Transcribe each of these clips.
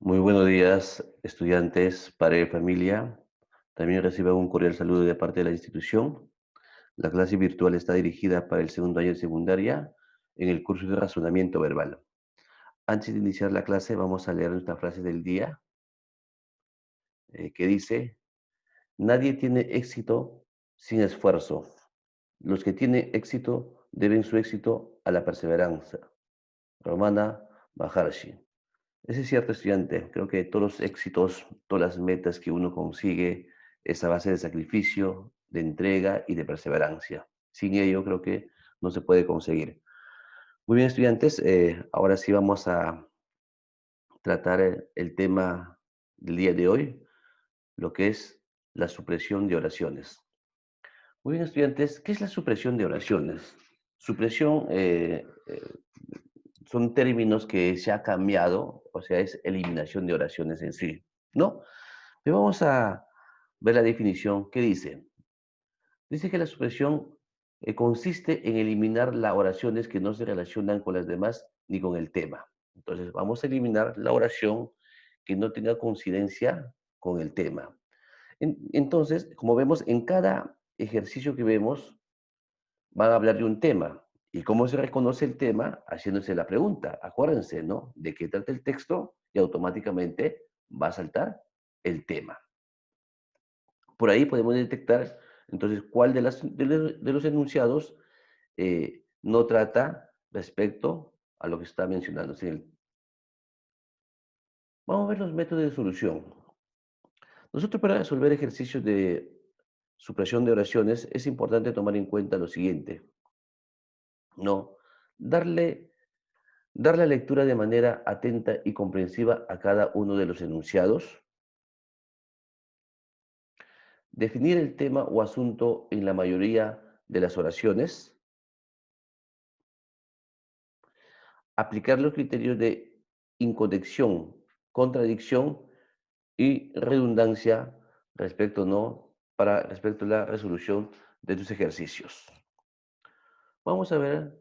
Muy buenos días, estudiantes, padre de familia. También reciban un cordial saludo de parte de la institución. La clase virtual está dirigida para el segundo año de secundaria en el curso de razonamiento verbal. Antes de iniciar la clase, vamos a leer nuestra frase del día, que dice: Nadie tiene éxito sin esfuerzo. Los que tienen éxito deben su éxito a la perseverancia. Romana Maharshi. Ese es cierto, estudiante. Creo que todos los éxitos, todas las metas que uno consigue es a base de sacrificio, de entrega y de perseverancia. Sin ello, creo que no se puede conseguir. Muy bien, estudiantes. Ahora sí vamos a tratar el tema del día de hoy, lo que es la supresión de oraciones. Muy bien, estudiantes. ¿Qué es la supresión de oraciones? Supresión son términos que se ha cambiado, o sea, es eliminación de oraciones en sí, ¿no? Pero vamos a ver la definición. ¿Qué dice? Dice que la supresión consiste en eliminar las oraciones que no se relacionan con las demás ni con el tema. Entonces, vamos a eliminar la oración que no tenga coincidencia con el tema. Entonces, como vemos, en cada ejercicio que vemos, van a hablar de un tema. ¿Y cómo se reconoce el tema? Haciéndose la pregunta. Acuérdense, ¿no? De qué trata el texto y automáticamente va a saltar el tema. Por ahí podemos detectar entonces cuál de los enunciados no trata respecto a lo que está mencionando. Vamos a ver los métodos de solución. Nosotros, para resolver ejercicios de supresión de oraciones, es importante tomar en cuenta lo siguiente, ¿no? Darle, dar la lectura de manera atenta y comprensiva a cada uno de los enunciados, definir el tema o asunto en la mayoría de las oraciones, aplicar los criterios de inconexión, contradicción y redundancia respecto a la resolución de tus ejercicios. Vamos a ver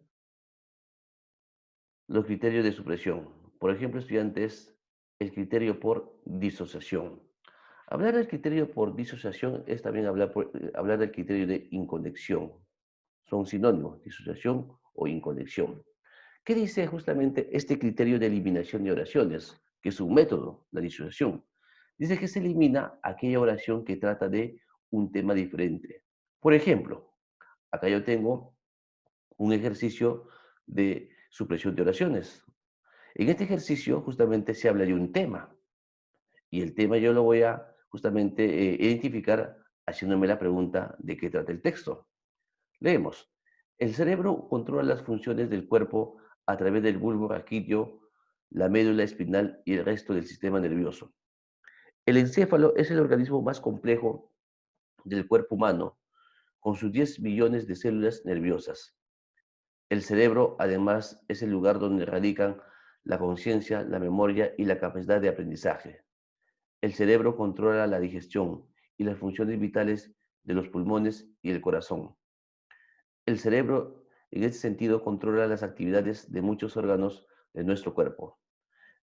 los criterios de supresión. Por ejemplo, estudiantes, el criterio por disociación. Hablar del criterio por disociación es también hablar del criterio de inconexión. Son sinónimos, disociación o inconexión. ¿Qué dice justamente este criterio de eliminación de oraciones? Que es un método, la disociación. Dice que se elimina aquella oración que trata de un tema diferente. Por ejemplo, acá yo tengo un ejercicio de supresión de oraciones. En este ejercicio justamente se habla de un tema y el tema yo lo voy a justamente identificar haciéndome la pregunta de qué trata el texto. Leemos. El cerebro controla las funciones del cuerpo a través del bulbo raquídeo, la médula espinal y el resto del sistema nervioso. El encéfalo es el organismo más complejo del cuerpo humano, con sus 10 millones de células nerviosas. El cerebro, además, es el lugar donde radican la conciencia, la memoria y la capacidad de aprendizaje. El cerebro controla la digestión y las funciones vitales de los pulmones y el corazón. El cerebro, en ese sentido, controla las actividades de muchos órganos de nuestro cuerpo.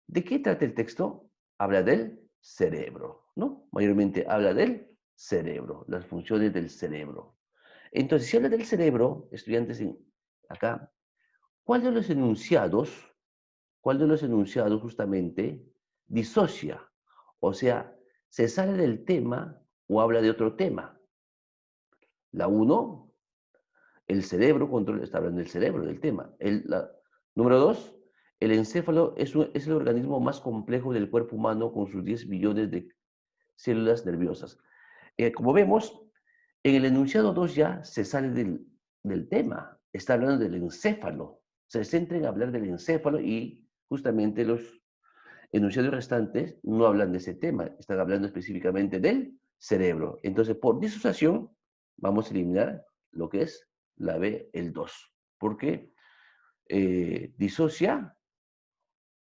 ¿De qué trata el texto? Habla del cerebro, ¿no? Mayormente habla del cerebro, las funciones del cerebro. Entonces, si habla del cerebro, estudiantes acá, ¿cuál de los enunciados, cuál de los enunciados justamente disocia? O sea, se sale del tema o habla de otro tema. La uno, el cerebro controla, está hablando del cerebro, del tema. Número dos, el encéfalo es el organismo más complejo del cuerpo humano con sus 10 billones de células nerviosas. Como vemos, en el enunciado 2 ya se sale del tema, está hablando del encéfalo. Se centra en hablar del encéfalo y justamente los enunciados restantes no hablan de ese tema, están hablando específicamente del cerebro. Entonces, por disociación, vamos a eliminar lo que es la B, el 2, porque disocia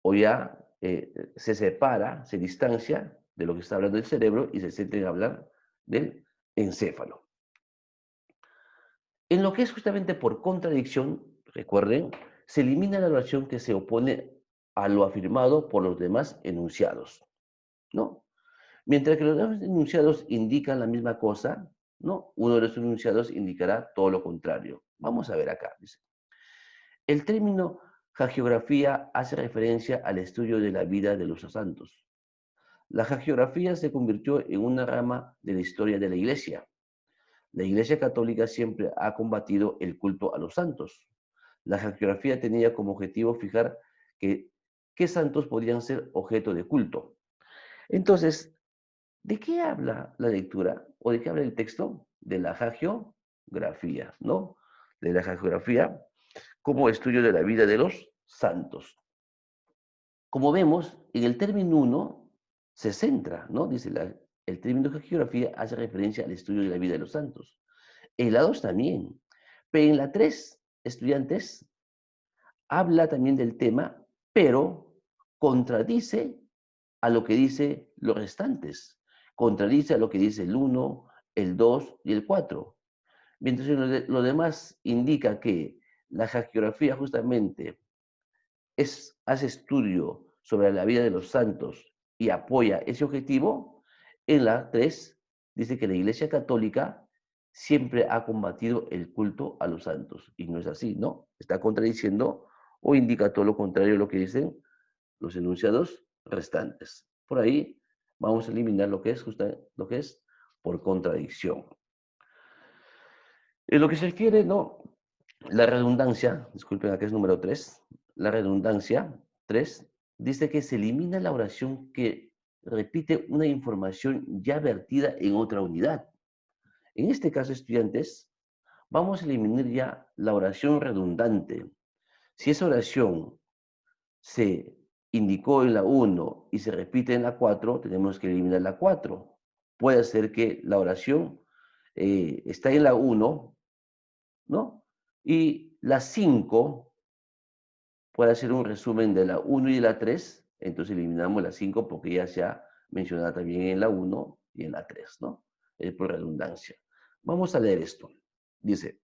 o ya se separa, se distancia de lo que está hablando el cerebro y se centra en hablar del encéfalo. En lo que es justamente por contradicción, recuerden, se elimina la oración que se opone a lo afirmado por los demás enunciados, ¿no? Mientras que los demás enunciados indican la misma cosa, ¿no? Uno de los enunciados indicará todo lo contrario. Vamos a ver acá, dice. El término hagiografía hace referencia al estudio de la vida de los santos. La hagiografía se convirtió en una rama de la historia de la Iglesia. La Iglesia Católica siempre ha combatido el culto a los santos. La hagiografía tenía como objetivo fijar que, qué santos podían ser objeto de culto. Entonces, ¿de qué habla la lectura o de qué habla el texto? De la hagiografía, ¿no? De la hagiografía como estudio de la vida de los santos. Como vemos, en el término 1 se centra, ¿no? Dice, el término hagiografía hace referencia al estudio de la vida de los santos. En la 2 también. Pero en la 3, estudiantes, habla también del tema, pero contradice a lo que dice los restantes. Contradice a lo que dice el 1, el 2 y el 4. Mientras lo demás indica que la hagiografía justamente hace estudio sobre la vida de los santos y apoya ese objetivo, en la 3 dice que la Iglesia Católica siempre ha combatido el culto a los santos. Y no es así, ¿no? Está contradiciendo o indica todo lo contrario a lo que dicen los enunciados restantes. Por ahí vamos a eliminar lo que es, lo que es por contradicción. En lo que se refiere, ¿no? La redundancia, disculpen, acá es número 3. La redundancia 3 dice que se elimina la oración que repite una información ya vertida en otra unidad. En este caso, estudiantes, vamos a eliminar ya la oración redundante. Si esa oración se indicó en la 1 y se repite en la 4, tenemos que eliminar la 4. Puede ser que la oración está en la 1, ¿no? Y la 5 puede hacer un resumen de la 1 y de la 3, entonces eliminamos la 5 porque ya se ha mencionado también en la 1 y en la 3, ¿no? Es por redundancia. Vamos a leer esto. Dice,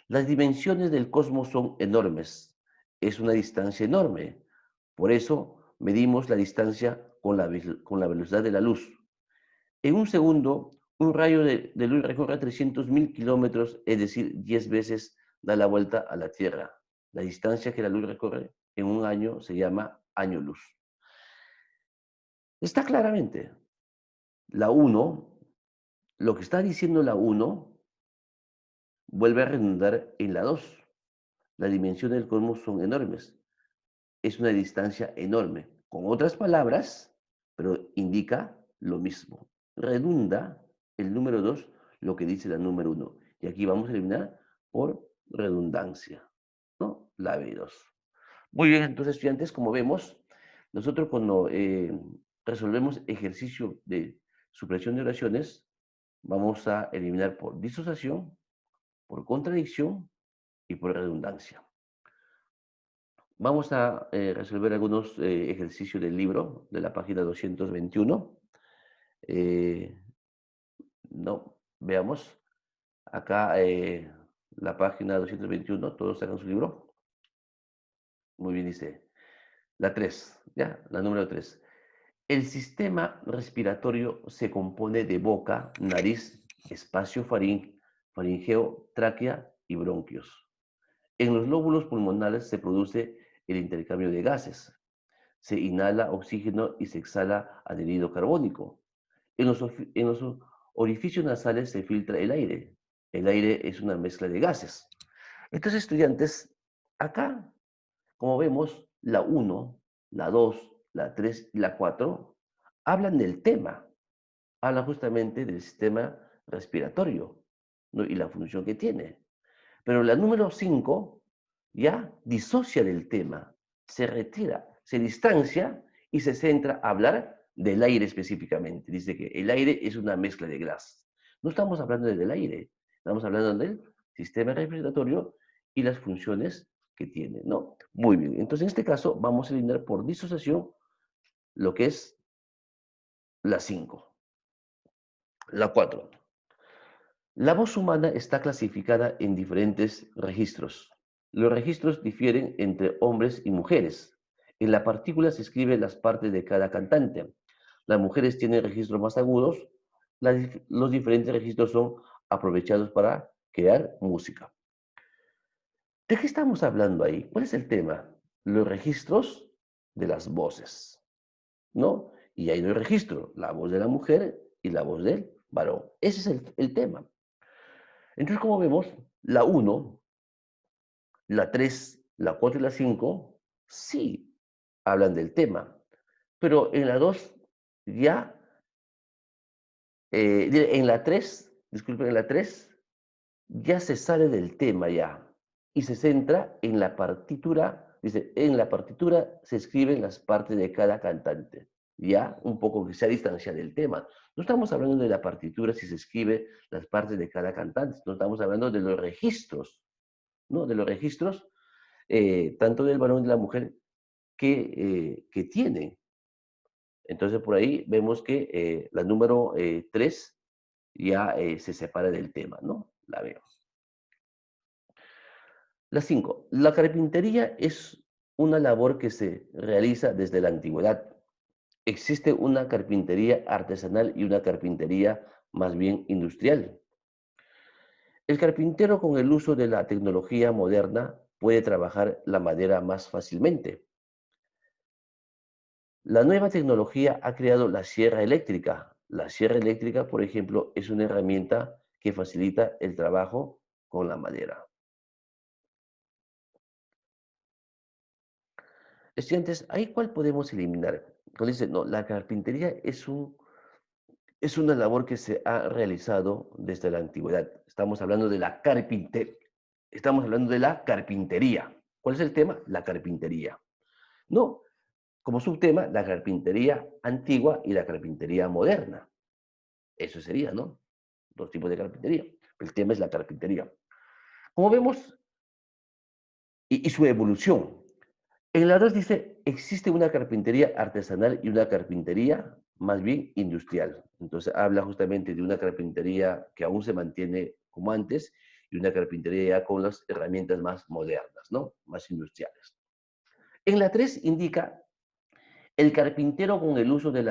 las dimensiones del cosmos son enormes. Es una distancia enorme. Por eso medimos la distancia con la velocidad de la luz. En un segundo, un rayo de luz recorre 300.000 kilómetros, es decir, 10 veces da la vuelta a la Tierra. La distancia que la luz recorre en un año se llama año luz. Está claramente. La 1, lo que está diciendo la 1, vuelve a redundar en la 2. Las dimensiones del cosmos son enormes. Es una distancia enorme. Con otras palabras, pero indica lo mismo. Redunda el número 2 lo que dice la número 1. Y aquí vamos a eliminar por redundancia, ¿no? La B2. Muy bien, entonces, estudiantes, como vemos, nosotros cuando resolvemos ejercicio de supresión de oraciones, vamos a eliminar por disociación, por contradicción y por redundancia. Vamos a resolver algunos ejercicios del libro, de la página 221. No, veamos. Acá la página 221, todos sacan su libro. Muy bien, dice. La 3, ¿ya? La número 3. El sistema respiratorio se compone de boca, nariz, espacio faringeo, tráquea y bronquios. En los lóbulos pulmonares se produce el intercambio de gases. Se inhala oxígeno y se exhala anhídrido carbónico. En los orificios nasales se filtra el aire. El aire es una mezcla de gases. Entonces, estudiantes, acá, como vemos, la 1, la 2, la 3 y la 4 hablan del tema, hablan justamente del sistema respiratorio, ¿no? Y la función que tiene. Pero la número 5 ya disocia del tema, se retira, se distancia y se centra a hablar del aire específicamente. Dice que el aire es una mezcla de gases. No estamos hablando del aire, estamos hablando del sistema respiratorio y las funciones que tiene, ¿no? Muy bien, entonces en este caso vamos a eliminar por disociación lo que es la 5. La 4. La voz humana está clasificada en diferentes registros. Los registros difieren entre hombres y mujeres. En la partícula se escriben las partes de cada cantante. Las mujeres tienen registros más agudos. Los diferentes registros son aprovechados para crear música. ¿De qué estamos hablando ahí? ¿Cuál es el tema? Los registros de las voces, ¿no? Y hay dos registros, la voz de la mujer y la voz del varón. Ese es el tema. Entonces, como vemos, la uno, la 3, la 4 y la 5 sí hablan del tema, pero en la 2 ya, en la 3, disculpen, en la 3 ya se sale del tema ya y se centra en la partitura, dice, en la partitura se escriben las partes de cada cantante, ya un poco que se distancia del tema. No estamos hablando de la partitura si se escribe las partes de cada cantante, no estamos hablando de los registros, ¿no? De los registros, tanto del varón y de la mujer, que tienen. Entonces, por ahí vemos que la número 3 ya se separa del tema, ¿no? La vemos. La 5. La carpintería es una labor que se realiza desde la antigüedad. Existe una carpintería artesanal y una carpintería más bien industrial. El carpintero con el uso de la tecnología moderna puede trabajar la madera más fácilmente. La nueva tecnología ha creado la sierra eléctrica. La sierra eléctrica, por ejemplo, es una herramienta que facilita el trabajo con la madera. Estudiantes, ¿ahí cuál podemos eliminar? Cuando dice, no, la carpintería es una labor que se ha realizado desde la antigüedad. Estamos hablando de la carpintería. Estamos hablando de la carpintería. ¿Cuál es el tema? La carpintería. No, como subtema, la carpintería antigua y la carpintería moderna. Eso sería, ¿no? Dos tipos de carpintería. El tema es la carpintería. Como vemos, y su evolución. En la 2 dice, existe una carpintería artesanal y una carpintería más bien industrial. Entonces habla justamente de una carpintería que aún se mantiene como antes y una carpintería ya con las herramientas más modernas, ¿no? Más industriales. En la 3 indica, el carpintero con el uso de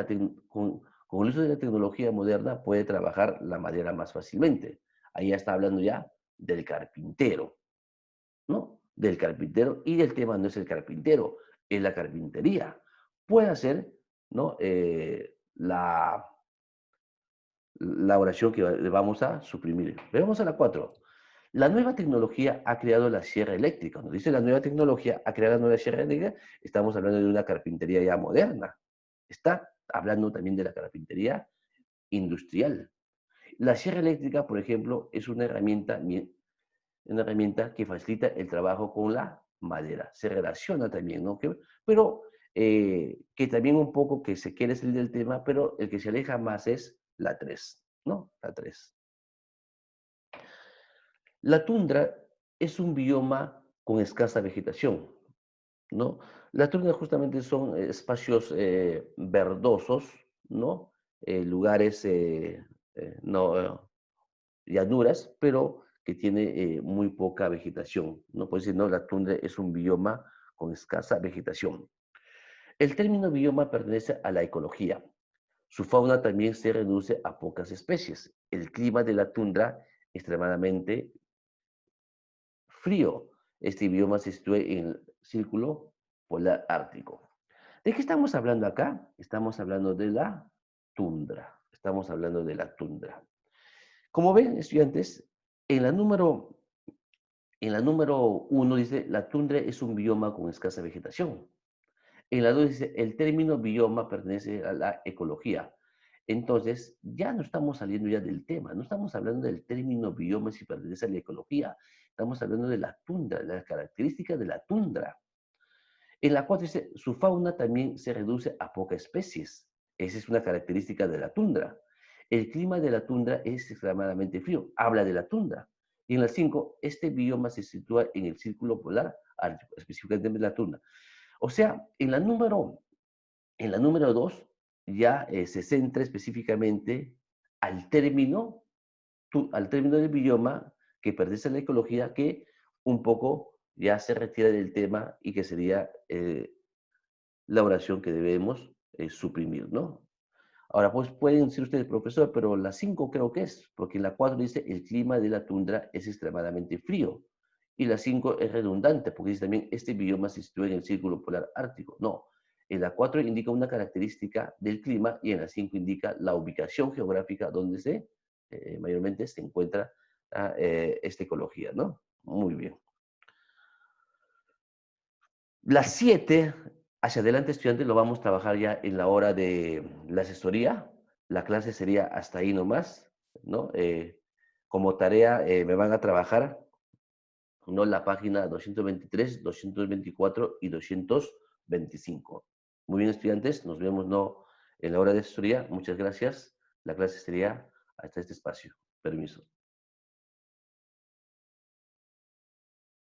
con el uso de la tecnología moderna puede trabajar la madera más fácilmente. Ahí ya está hablando ya del carpintero, ¿no? Del carpintero, y el tema no es el carpintero, es la carpintería. Puede hacer, ¿no? La oración que le vamos a suprimir. Vamos a la 4. La nueva tecnología ha creado la sierra eléctrica. Cuando dice la nueva tecnología ha creado la nueva sierra eléctrica, estamos hablando de una carpintería ya moderna. Está hablando también de la carpintería industrial. La sierra eléctrica, por ejemplo, es una herramienta que facilita el trabajo con la madera. Se relaciona también, ¿no? Pero que también un poco que se quiere salir del tema, pero el que se aleja más es la 3, ¿no? La 3. La tundra es un bioma con escasa vegetación, ¿no? La tundra justamente son espacios verdosos, ¿no? Lugares no, llanuras, pero que tiene muy poca vegetación. No puede decir, no, la tundra es un bioma con escasa vegetación. El término bioma pertenece a la ecología. Su fauna también se reduce a pocas especies. El clima de la tundra extremadamente frío. Este bioma se sitúa en el círculo polar ártico. ¿De qué estamos hablando acá? Estamos hablando de la tundra. Estamos hablando de la tundra. Como ven, estudiantes, en la número En la número uno dice, la tundra es un bioma con escasa vegetación. En la 2 dice, el término bioma pertenece a la ecología. Entonces, ya no estamos saliendo ya del tema, no estamos hablando del término bioma si pertenece a la ecología, estamos hablando de la tundra, de las características de la tundra. En la 4 dice, su fauna también se reduce a pocas especies. Esa es una característica de la tundra. El clima de la tundra es extremadamente frío. Habla de la tundra. Y en la 5, este bioma se sitúa en el círculo polar ártico, específicamente de la tundra. O sea, en la número 2 ya se centra específicamente al término, al término del bioma que pertenece a la ecología, que un poco ya se retira del tema y que sería la oración que debemos suprimir, ¿no? Ahora, pues pueden decir ustedes, profesor, pero la 5 creo que es, porque la 4 dice el clima de la tundra es extremadamente frío. Y la 5 es redundante, porque dice también este bioma se sitúa en el círculo polar ártico. No, en la 4 indica una característica del clima y en la 5 indica la ubicación geográfica donde mayormente se encuentra esta ecología, ¿no? Muy bien. Las 7 hacia adelante, estudiantes, lo vamos a trabajar ya en la hora de la asesoría. La clase sería hasta ahí nomás, ¿no? Como tarea me van a trabajar, ¿no? La página 223, 224 y 225. Muy bien, estudiantes, nos vemos, ¿no? En la hora de asesoría. Muchas gracias. La clase sería hasta este espacio. Permiso.